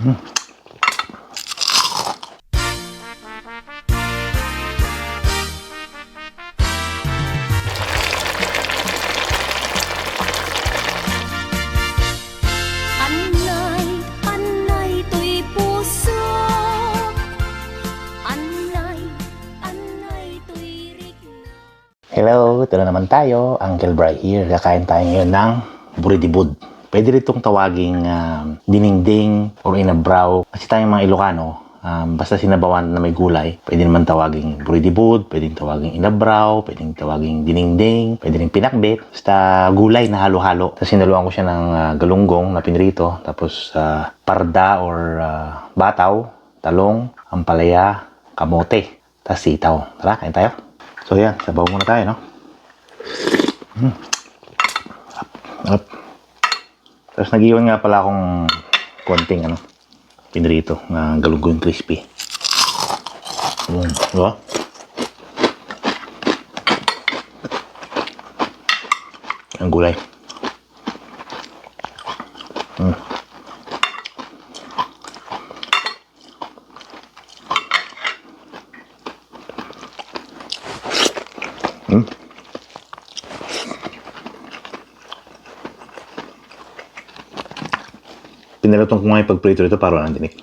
Hello, ito na naman tayo. Uncle Bry here. Kakain tayo ngayon ng buridibud. Pwede rin itong tawaging diningding or inabraw. Kasi tayong mga Ilocano, basta sinabawan na may gulay, pwede naman tawaging buridibud, pwede tawaging inabraw, pwede tawaging diningding, pwede rin pinakbit. Basta gulay na halo-halo. Tapos sinaluan ko siya ng galunggong na pinrito. Tapos parda or bataw, talong, ampalaya, kamote, tapos sitaw. Tara, kain tayo. So yan, sabaw muna tayo, no? Up. Tapos nag-iwan nga pala akong konting, pinrito na galunggong crispy. Diba? Ang gulay. Pinalutong ko nga yung pagprito ito para walang tinik.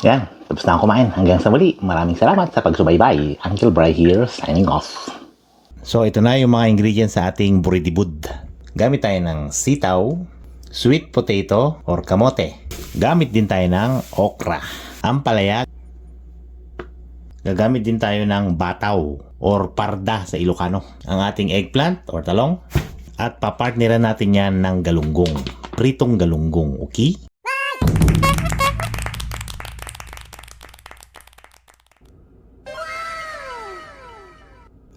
Yan, tapos na ako kumain. Hanggang sa muli, maraming salamat sa pagsubaybay. Uncle Bry here, signing off. So, ito na yung mga ingredients sa ating buridibud. Gamit tayo ng sitaw, sweet potato or kamote. Gamit din tayo ng okra, ampalaya. Gagamit din tayo ng bataw or parda sa Ilocano. Ang ating eggplant or talong. At papartneran natin yan ng galunggong. Pritong galunggong, okay?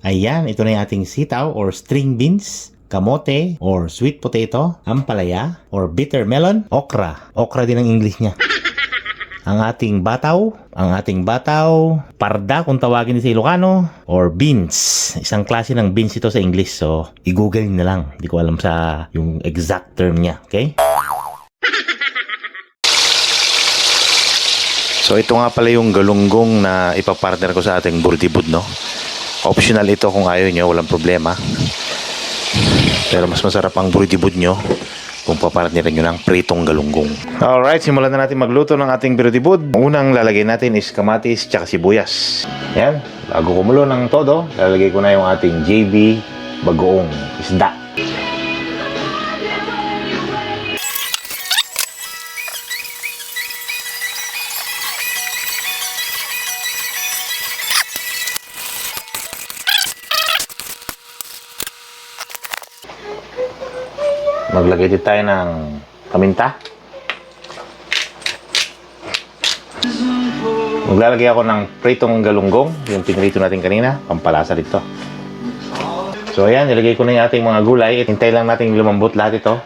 Ayan, ito na yung ating sitaw or string beans, kamote or sweet potato, ampalaya or bitter melon, okra. Okra din ang English niya. Ang ating bataw, parda kung tawagin sa Ilocano, or beans. Isang klase ng beans ito sa English, so i-google na lang. Hindi ko alam sa yung exact term niya, okay? So ito nga pala yung galunggong na ipapartner ko sa ating buridibud, no? Optional ito kung ayaw nyo, walang problema. Pero mas masarap ang buridibud nyo kung papartnerin nyo ng pritong galunggong. Alright, simulan na natin magluto ng ating buridibud. Unang lalagay natin is kamatis tsaka sibuyas. Yan, bago kumulo ng todo, lalagay ko na yung ating JB bagoong isda. Maglagay din tayo ng paminta. Maglalagay ako ng pritong galunggong, yung pinrito natin kanina, pampalasa dito. So ayan, nilagay ko na yung ating mga gulay. Hintay lang natin lumambot lahat ito.